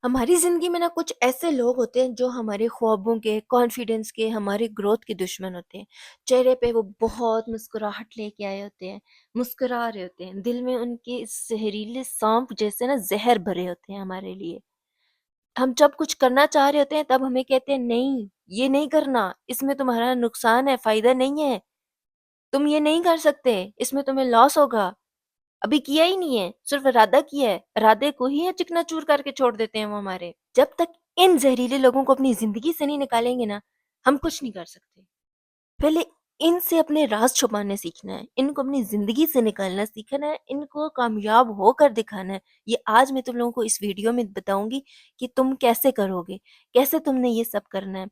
ہماری زندگی میں نا کچھ ایسے لوگ ہوتے ہیں جو ہمارے خوابوں کے، کانفیڈنس کے، ہمارے گروتھ کے دشمن ہوتے ہیں۔ چہرے پہ وہ بہت مسکراہٹ لے کے آئے ہوتے ہیں، مسکرا رہے ہوتے ہیں، دل میں ان کے زہریلے سانپ جیسے نا زہر بھرے ہوتے ہیں ہمارے لیے۔ ہم جب کچھ کرنا چاہ رہے ہوتے ہیں تب ہمیں کہتے ہیں نہیں، یہ نہیں کرنا، اس میں تمہارا نقصان ہے، فائدہ نہیں ہے، تم یہ نہیں کر سکتے، اس میں تمہیں لاس ہوگا، ابھی کیا ہی نہیں ہے، صرف ارادہ کیا ہے، ارادے کو ہی چکنا چور کر کے چھوڑ دیتے ہیں وہ ہمارے۔ جب تک ان زہریلے لوگوں کو اپنی زندگی سے نہیں نکالیں گے نا، ہم کچھ نہیں کر سکتے۔ پہلے ان سے اپنے راز چھپانے سیکھنا ہے، ان کو اپنی زندگی سے نکالنا سیکھنا ہے، ان کو کامیاب ہو کر دکھانا ہے۔ یہ آج میں تم لوگوں کو اس ویڈیو میں بتاؤں گی کہ تم کیسے کرو گے، کیسے تم نے یہ سب کرنا ہے۔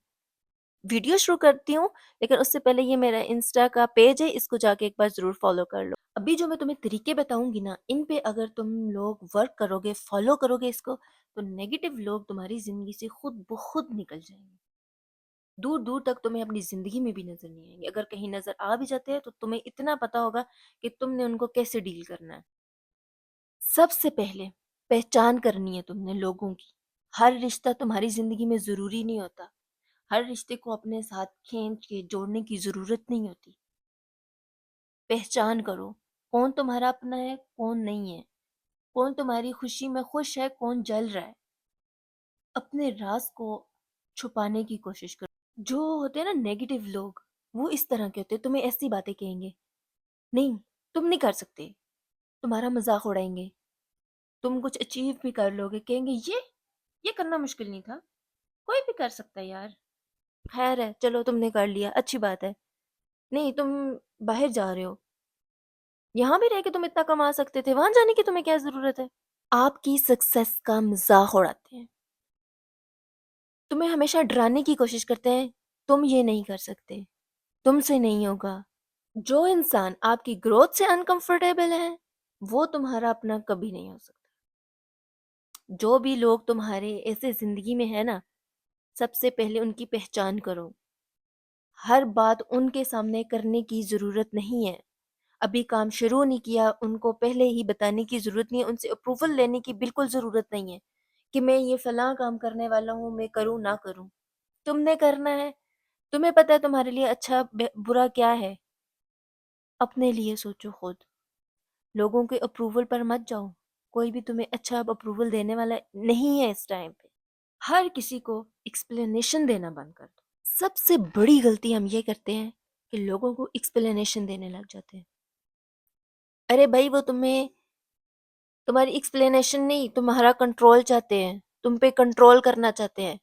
ویڈیو شروع کرتی ہوں، لیکن اس سے پہلے یہ میرا انسٹا کا پیج ہے، اس کو جا کے ایک بار ضرور فالو کر لو۔ ابھی جو میں تمہیں طریقے بتاؤں گی نا، ان پہ اگر تم لوگ ورک کرو گے، فالو کرو گے اس کو، تو نیگیٹو لوگ تمہاری زندگی سے خود بخود نکل جائیں گے۔ دور دور تک تمہیں اپنی زندگی میں بھی نظر نہیں آئیں گے۔ اگر کہیں نظر آ بھی جاتے ہیں تو تمہیں اتنا پتا ہوگا کہ تم نے ان کو کیسے ڈیل کرنا ہے۔ سب سے پہلے پہچان کرنی ہے تم نے لوگوں کی۔ ہر رشتہ تمہاری زندگی میں ضروری نہیں ہوتا، ہر رشتے کو اپنے ساتھ کھینچ کے جوڑنے کی ضرورت نہیں ہوتی۔ پہچان کرو کون تمہارا اپنا ہے، کون نہیں ہے، کون تمہاری خوشی میں خوش ہے، کون جل رہا ہے۔ اپنے راز کو چھپانے کی کوشش کرو۔ جو ہوتے ہیں نا نیگیٹو لوگ، وہ اس طرح کے ہوتے ہیں، تمہیں ایسی باتیں کہیں گے، نہیں تم نہیں کر سکتے، تمہارا مذاق اڑائیں گے، تم کچھ اچیو بھی کر لو گے، کہیں گے یہ کرنا مشکل نہیں تھا، کوئی بھی کر سکتا ہے یار، خیر ہے چلو تم نے کر لیا اچھی بات ہے، نہیں تم باہر جا رہے ہو، یہاں بھی رہ کے تم اتنا کما سکتے تھے، وہاں جانے کی تمہیں کیا ضرورت ہے۔ آپ کی سکسیس کا مذاق اڑاتے ہیں، تمہیں ہمیشہ ڈرانے کی کوشش کرتے ہیں، تم یہ نہیں کر سکتے، تم سے نہیں ہوگا۔ جو انسان آپ کی گروتھ سے انکمفرٹیبل ہے وہ تمہارا اپنا کبھی نہیں ہو سکتا۔ جو بھی لوگ تمہارے ایسے زندگی میں ہے نا، سب سے پہلے ان کی پہچان کرو۔ ہر بات ان کے سامنے کرنے کی ضرورت نہیں ہے، ابھی کام شروع نہیں کیا ان کو پہلے ہی بتانے کی ضرورت نہیں ہے، ان سے اپروول لینے کی بالکل ضرورت نہیں ہے کہ میں یہ فلاں کام کرنے والا ہوں، میں کروں نہ کروں۔ تم نے کرنا ہے، تمہیں پتہ ہے تمہارے لیے اچھا برا کیا ہے، اپنے لیے سوچو خود، لوگوں کے اپروول پر مت جاؤ، کوئی بھی تمہیں اچھا اپروول دینے والا نہیں ہے اس ٹائم پہ۔ ہر کسی کو ایکسپلینیشن دینا بند کر دو۔ سب سے بڑی غلطی ہم یہ کرتے ہیں کہ لوگوں کو ایکسپلینیشن دینے لگ جاتے ہیں۔ ارے بھائی وہ تمہاری ایکسپلینیشن نہیں، تمہارا کنٹرول چاہتے ہیں، تم پہ کنٹرول کرنا چاہتے ہیں،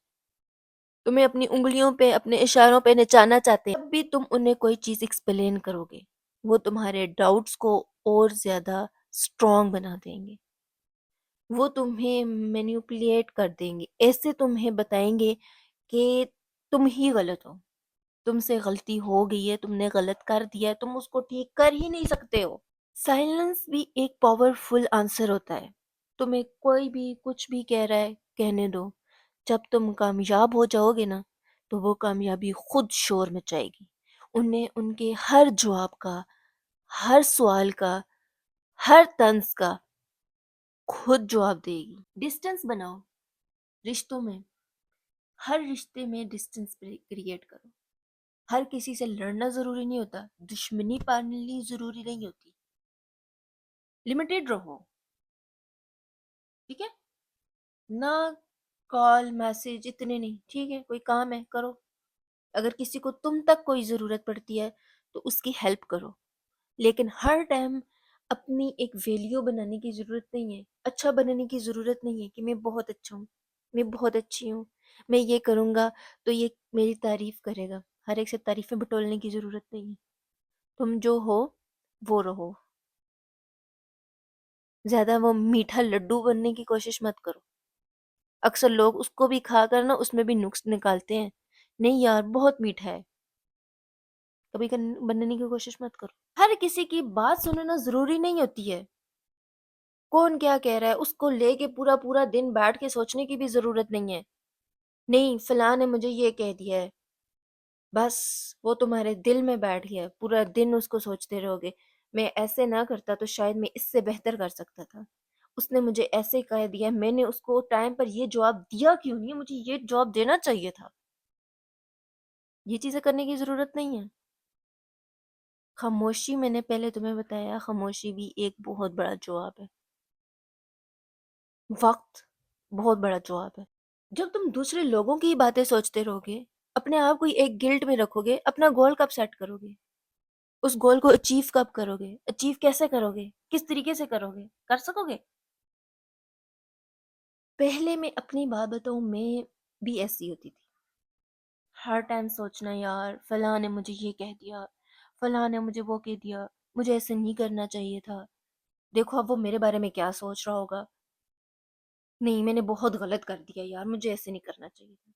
تمہیں اپنی انگلیوں پہ، اپنے اشاروں پہ نچانا چاہتے ہیں۔ جب بھی تم انہیں کوئی چیز ایکسپلین کرو گے، وہ تمہارے ڈاؤٹس کو اور زیادہ اسٹرانگ بنا دیں گے، وہ تمہیں مینیپولیٹ کر دیں گے، ایسے تمہیں بتائیں گے کہ تم ہی غلط ہو، تم سے غلطی ہو گئی ہے، تم نے غلط کر دیا ہے، تم اس کو ٹھیک کر ہی نہیں سکتے ہو۔ سائلنس بھی ایک پاورفل آنسر ہوتا ہے۔ تمہیں کوئی بھی کچھ بھی کہہ رہا ہے کہنے دو، جب تم کامیاب ہو جاؤ گے نا تو وہ کامیابی خود شور مچائے گی، انہیں ان کے ہر جواب کا، ہر سوال کا، ہر طنز کا خود جواب دے گی۔ ڈسٹنس بناؤ رشتوں میں، ہر رشتے میں ڈسٹنس کریٹ کرو۔ ہر کسی سے لڑنا ضروری نہیں ہوتا، دشمنی پالنی ضروری نہیں ہوتی، لمیٹیڈ رہو، ٹھیک ہے؟ نہ کال میسج اتنے نہیں، ٹھیک ہے کوئی کام ہے کرو، اگر کسی کو تم تک کوئی ضرورت پڑتی ہے تو اس کی ہیلپ کرو، لیکن ہر ٹائم اپنی ایک ویلیو بنانے کی ضرورت نہیں ہے، اچھا بنانے کی ضرورت نہیں ہے کہ میں بہت اچھا ہوں، میں بہت اچھی ہوں، میں یہ کروں گا تو یہ میری تعریف کرے گا۔ ہر ایک سے تعریفیں بٹولنے کی ضرورت نہیں ہے، تم جو ہو وہ رہو، زیادہ وہ میٹھا لڈو بننے کی کوشش مت کرو۔ اکثر لوگ اس کو بھی کھا کر نا اس میں بھی نقص نکالتے ہیں، نہیں یار بہت میٹھا ہے، کبھی بننے کی کوشش مت کرو۔ ہر کسی کی بات سننا ضروری نہیں ہوتی ہے، کون کیا کہہ رہا ہے اس کو لے کے پورا پورا دن بیٹھ کے سوچنے کی بھی ضرورت نہیں ہے، نہیں فلاں نے مجھے یہ کہہ دیا ہے، بس وہ تمہارے دل میں بیٹھ گیا، پورا دن اس کو سوچتے رہو گے، میں ایسے نہ کرتا تو شاید میں اس سے بہتر کر سکتا تھا، اس نے مجھے ایسے کہہ دیا، میں نے اس کو ٹائم پر یہ جواب دیا کیوں نہیں، مجھے یہ جواب دینا چاہیے تھا۔ یہ چیزیں کرنے کی ضرورت نہیں ہے۔ خاموشی، میں نے پہلے تمہیں بتایا، خاموشی بھی ایک بہت بڑا جواب ہے۔ وقت بہت بڑا جواب ہے۔ جب تم دوسرے لوگوں کی ہی باتیں سوچتے رہو گے، اپنے آپ کو ایک گلٹ میں رکھو گے، اپنا گول کب سیٹ کرو گے؟ اس گول کو اچیو کب کرو گے؟ اچیو کیسے کرو گے؟ کس طریقے سے کرو گے؟ کر سکو گے؟ پہلے میں اپنی بات بتاؤں، میں بھی ایسی ہوتی تھی، ہر ٹائم سوچنا یار فلاں نے مجھے یہ کہہ دیا، فلاں نے مجھے وہ کہہ دیا، مجھے ایسے نہیں کرنا چاہیے تھا، دیکھو اب وہ میرے بارے میں کیا سوچ رہا ہوگا، نہیں میں نے بہت غلط کر دیا یار، مجھے ایسے نہیں کرنا چاہیے تھا۔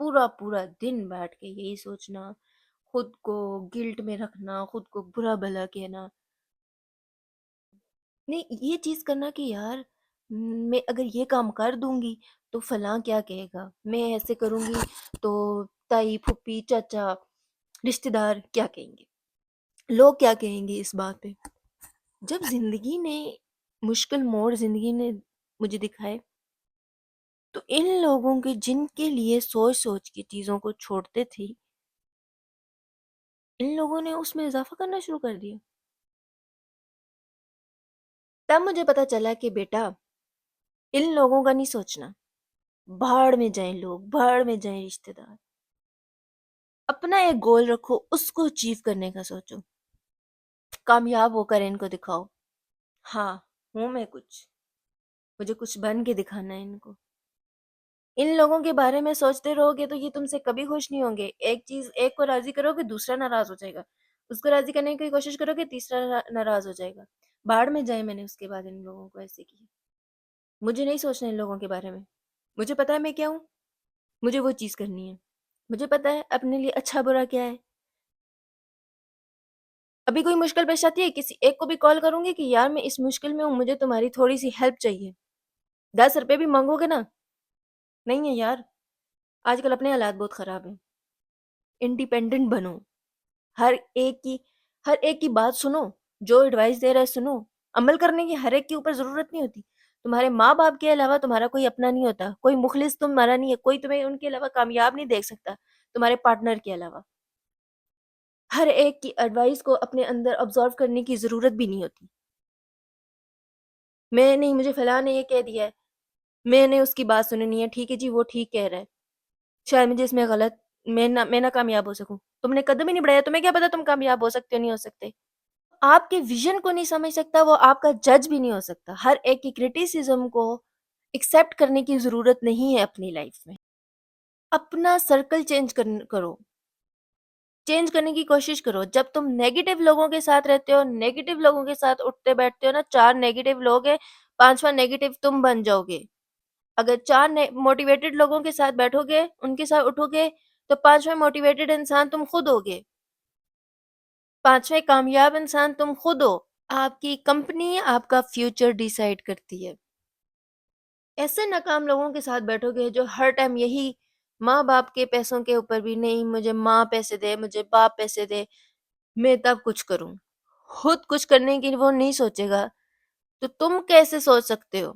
پورا پورا دن بیٹھ کے یہی سوچنا، خود کو گلٹ میں رکھنا، خود کو برا بھلا کہنا، نہیں یہ چیز کرنا کہ یار میں اگر یہ کام کر دوں گی تو فلاں کیا کہے گا، میں ایسے کروں گی تو تائی پھوپھی چچا رشتہ دار کیا کہیں گے، لوگ کیا کہیں گے اس بات پہ۔ جب زندگی نے مشکل موڑ زندگی نے مجھے دکھائے تو ان لوگوں کے جن کے لیے سوچ سوچ کے چیزوں کو چھوڑتے تھے، ان لوگوں نے اس میں اضافہ کرنا شروع کر دیا۔ تب مجھے پتا چلا کہ بیٹا ان لوگوں کا نہیں سوچنا، بھاڑ میں جائیں لوگ، بھاڑ میں جائیں رشتہ دار، اپنا ایک گول رکھو، اس کو اچیو کرنے کا سوچو، کامیاب ہو کر ان کو دکھاؤ، ہاں ہوں میں کچھ، مجھے کچھ بن کے دکھانا ہے ان کو۔ ان لوگوں کے بارے میں سوچتے رہو گے تو یہ تم سے کبھی خوش نہیں ہوں گے۔ ایک چیز ایک کو راضی کرو گے دوسرا ناراض ہو جائے گا، اس کو راضی کرنے کی کوشش کرو گے تیسرا ناراض ہو جائے گا۔ باڑ میں جائے، میں نے اس کے بعد ان لوگوں کو ایسے کیا، مجھے نہیں سوچنا ان لوگوں کے بارے میں، مجھے پتا ہے میں کیا ہوں، مجھے وہ چیز کرنی ہے، مجھے پتا ہے اپنے لیے اچھا برا کیا ہے۔ ابھی کوئی مشکل پیش آتی ہے، کسی ایک کو بھی کال کروں گی کہ یار میں اس مشکل میں ہوں، مجھے تمہاری تھوڑی سی ہیلپ چاہیے، 10 روپے بھی مانگو گے نا؟ نہیں ہے یار، آج کل اپنے حالات بہت خراب ہیں۔ انڈیپینڈنٹ بنو، ہر ایک کی ہر ایک کی بات سنو، جو ایڈوائس دے رہا ہے سنو، عمل کرنے کی ہر ایک کے اوپر ضرورت نہیں ہوتی۔ تمہارے ماں باپ کے علاوہ تمہارا کوئی اپنا نہیں ہوتا، کوئی مخلص تمہارا نہیں ہے، کوئی تمہیں ان کے علاوہ کامیاب نہیں دیکھ سکتا تمہارے پارٹنر کے علاوہ۔ ہر ایک کی ایڈوائس کو اپنے اندر ابزارو کرنے کی ضرورت بھی نہیں ہوتی۔ میں نہیں، مجھے فلاں نے یہ کہہ دیا ہے، میں نے اس کی بات سننی ہے، ٹھیک ہے جی وہ ٹھیک کہہ رہا ہے، شاید مجھے اس میں غلط، میں نہ کامیاب ہو سکوں، تم نے قدم ہی نہیں بڑھایا، تمہیں کیا پتا تم کامیاب ہو سکتے ہو نہیں ہو سکتے۔ آپ کے ویژن کو نہیں سمجھ سکتا وہ آپ کا جج بھی نہیں ہو سکتا۔ ہر ایک کی کرٹیسزم کو ایکسیپٹ کرنے کی ضرورت نہیں ہے اپنی لائف میں۔ اپنا سرکل کرو، چینج کرنے کی کوشش کرو۔ جب تم نیگیٹو لوگوں کے ساتھ رہتے ہو، نیگیٹو لوگوں کے ساتھ اٹھتے بیٹھتے ہو نا، 4 نیگیٹو لوگ ہیں، 5واں نیگیٹو تم بن جاؤ گے۔ اگر 4 موٹیویٹڈ لوگوں کے ساتھ بیٹھو گے، ان کے ساتھ اٹھو گے، تو 5واں موٹیویٹڈ انسان تم خود ہوگے، 5واں کامیاب انسان تم خود ہو۔ آپ کی کمپنی آپ کا فیوچر ڈیسائیڈ کرتی ہے۔ ایسے ناکام لوگوں کے ساتھ بیٹھو گے جو ہر ٹائم یہی ماں باپ کے پیسوں کے اوپر بھی، نہیں مجھے ماں پیسے دے، مجھے باپ پیسے دے، میں تب کچھ کروں، خود کچھ کرنے کی وہ نہیں سوچے گا، تو تم کیسے سوچ سکتے ہو؟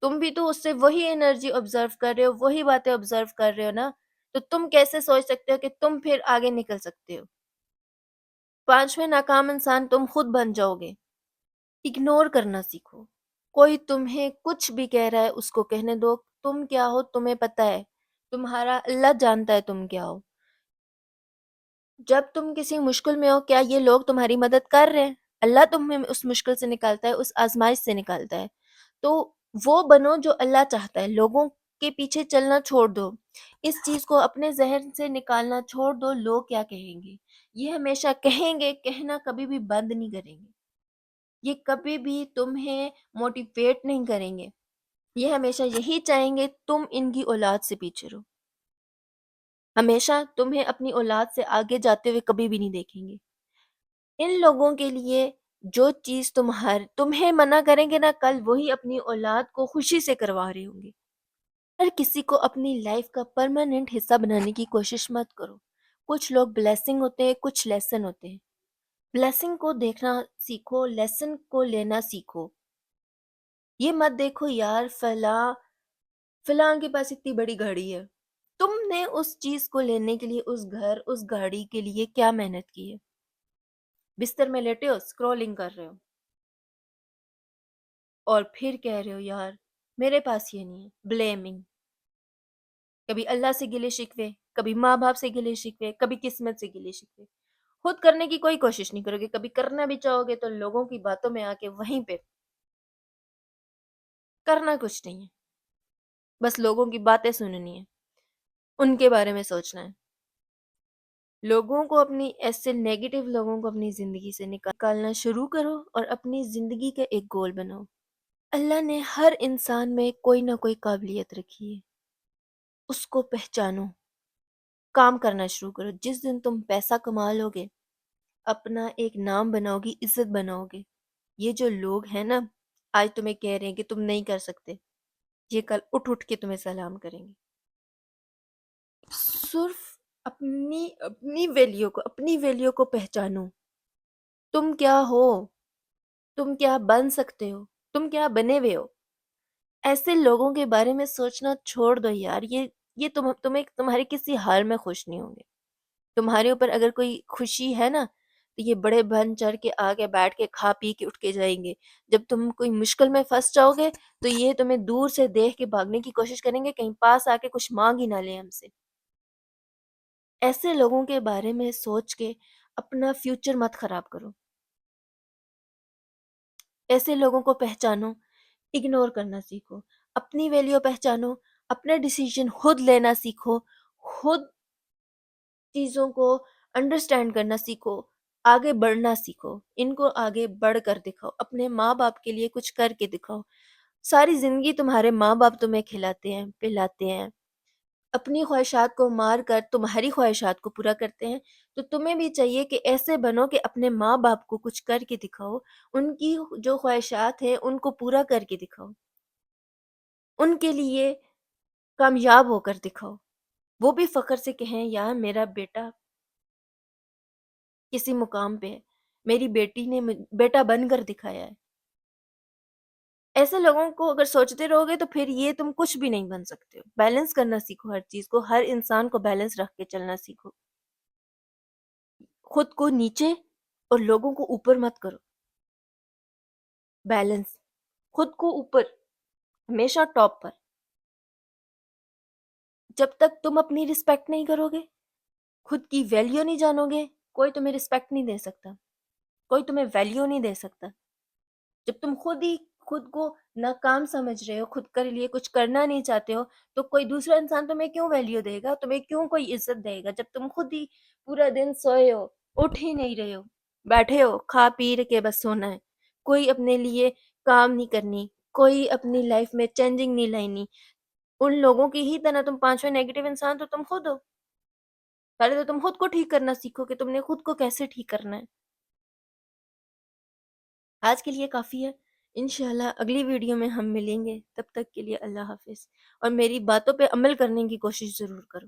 تم بھی تو اس سے وہی انرجی آبزرو کر رہے ہو، وہی باتیں آبزرو کر رہے ہو نا، تو تم کیسے سوچ سکتے ہو کہ تم پھر آگے نکل سکتے ہو؟ 5واں ناکام انسان تم خود بن جاؤ گے۔ اگنور کرنا سیکھو، کوئی تمہیں کچھ بھی کہہ رہا ہے اس کو کہنے دو، تم کیا ہو تمہیں پتہ ہے، تمہارا اللہ جانتا ہے تم کیا ہو۔ جب تم کسی مشکل میں ہو، کیا یہ لوگ تمہاری مدد کر رہے ہیں؟ اللہ تمہیں اس مشکل سے نکالتا ہے، اس آزمائش سے نکالتا ہے، تو وہ بنو جو اللہ چاہتا ہے۔ لوگوں کے پیچھے چلنا چھوڑ دو، اس چیز کو اپنے ذہن سے نکالنا چھوڑ دو، لوگ کیا کہیں گے، یہ ہمیشہ کہیں گے، کہنا کبھی بھی بند نہیں کریں گے، یہ کبھی بھی تمہیں موٹیویٹ نہیں کریں گے، یہ ہمیشہ یہی چاہیں گے تم ان کی اولاد سے پیچھے رہو، ہمیشہ تمہیں اپنی اولاد سے آگے جاتے ہوئے کبھی بھی نہیں دیکھیں گے۔ ان لوگوں کے لیے جو چیز تمہیں منع کریں گے نا، کل وہی اپنی اولاد کو خوشی سے کروا رہے ہوں گے۔ ہر کسی کو اپنی لائف کا پرماننٹ حصہ بنانے کی کوشش مت کرو۔ کچھ لوگ بلیسنگ ہوتے ہیں، کچھ لیسن ہوتے ہیں۔ بلیسنگ کو دیکھنا سیکھو، لیسن کو لینا سیکھو۔ یہ مت دیکھو یار فلاں فلاں کے پاس اتنی بڑی گاڑی ہے، تم نے اس چیز کو لینے کے لیے اس گھر اس گاڑی کے لیے کیا محنت کی ہے؟ بستر میں لیٹے ہو اسکرولنگ کر رہے ہو اور پھر کہہ رہے ہو یار میرے پاس یہ نہیں ہے، بلیمنگ. کبھی اللہ سے گلے شکوے، کبھی ماں باپ سے گلے شکوے، کبھی قسمت سے گلے شکوے. خود کرنے کی کوئی کوشش نہیں کرو گے، کبھی کرنا بھی چاہو گے تو لوگوں کی باتوں میں آ کے وہیں پہ کرنا کچھ نہیں ہے، بس لوگوں کی باتیں سننی ہے، ان کے بارے میں سوچنا ہے. لوگوں کو اپنی ایسے نیگیٹو لوگوں کو اپنی زندگی سے نکالنا شروع کرو اور اپنی زندگی کا ایک گول بناؤ. اللہ نے ہر انسان میں کوئی نہ کوئی قابلیت رکھی ہے، اس کو پہچانو، کام کرنا شروع کرو. جس دن تم پیسہ کما لو گے، اپنا ایک نام بناؤ گی، عزت بناؤ گے. یہ جو لوگ ہیں نا آج تمہیں کہہ رہے ہیں کہ تم نہیں کر سکتے، یہ کل اٹھ اٹھ کے تمہیں سلام کریں گے. صرف اپنی ویلیو کو پہچانو. تم کیا ہو، تم کیا بن سکتے ہو، تم کیا بنے ہوئے ہو. ایسے لوگوں کے بارے میں سوچنا چھوڑ دو یار. یہ تمہیں تمہارے کسی حال میں خوش نہیں ہوں گے. تمہارے اوپر اگر کوئی خوشی ہے نا تو یہ بڑے بن چڑھ کے آگے بیٹھ کے کھا پی کے اٹھ کے جائیں گے. جب تم کوئی مشکل میں پھنس جاؤ گے تو یہ تمہیں دور سے دیکھ کے بھاگنے کی کوشش کریں گے، کہیں پاس آ کے کچھ مانگ ہی نہ لیں ہم سے. ایسے لوگوں کے بارے میں سوچ کے اپنا فیوچر مت خراب کرو. ایسے لوگوں کو پہچانو، اگنور کرنا سیکھو. اپنی ویلیو پہچانو، اپنے ڈیسیژن خود لینا سیکھو، خود چیزوں کو انڈرسٹینڈ کرنا سیکھو، آگے بڑھنا سیکھو. ان کو آگے بڑھ کر دکھاؤ، اپنے ماں باپ کے لیے کچھ کر کے دکھاؤ. ساری زندگی تمہارے ماں باپ تمہیں کھلاتے ہیں پلاتے ہیں، اپنی خواہشات کو مار کر تمہاری خواہشات کو پورا کرتے ہیں. تو تمہیں بھی چاہیے کہ ایسے بنو کہ اپنے ماں باپ کو کچھ کر کے دکھاؤ، ان کی جو خواہشات ہیں ان کو پورا کر کے دکھاؤ، ان کے لیے کامیاب ہو کر دکھاؤ. وہ بھی فخر سے کہیں یار میرا بیٹا کسی مقام پہ ہے، میری بیٹی نے بیٹا بن کر دکھایا ہے. ایسے لوگوں کو اگر سوچتے رہو گے تو پھر یہ تم کچھ بھی نہیں بن سکتے ہو. بیلنس کرنا سیکھو، ہر چیز کو، ہر انسان کو بیلنس رکھ کے چلنا سیکھو. خود کو نیچے اور لوگوں کو اوپر مت کرو. بیلنس، خود کو اوپر، ہمیشہ ٹاپ پر. جب تک تم اپنی رسپیکٹ نہیں کرو گے، خود کی ویلیو نہیں جانو گے، کوئی تمہیں رسپیکٹ نہیں دے سکتا، کوئی تمہیں ویلیو نہیں دے سکتا. جب تم خود ہی خود کو ناکام سمجھ رہے ہو، خود کے لیے کچھ کرنا نہیں چاہتے ہو، تو کوئی دوسرا انسان تمہیں کیوں ویلیو دے گا، تمہیں کیوں کوئی عزت دے گا؟ جب تم خود ہی پورا دن سوئے ہو، اٹھ ہی نہیں رہے ہو، بیٹھے ہو کھا پی کے بس سونا ہے، کوئی اپنے لیے کام نہیں کرنی، کوئی اپنی لائف میں چینجنگ نہیں لائنی. ان لوگوں کی ہی طرح تم پانچویں نیگیٹو انسان تو تم خود ہو. پہلے تو تم خود کو ٹھیک کرنا سیکھو کہ تم نے خود کو کیسے ٹھیک کرنا ہے. آج کے لیے کافی ہے. انشاءاللہ اگلی ویڈیو میں ہم ملیں گے. تب تک کے لیے اللہ حافظ. اور میری باتوں پہ عمل کرنے کی کوشش ضرور کرو.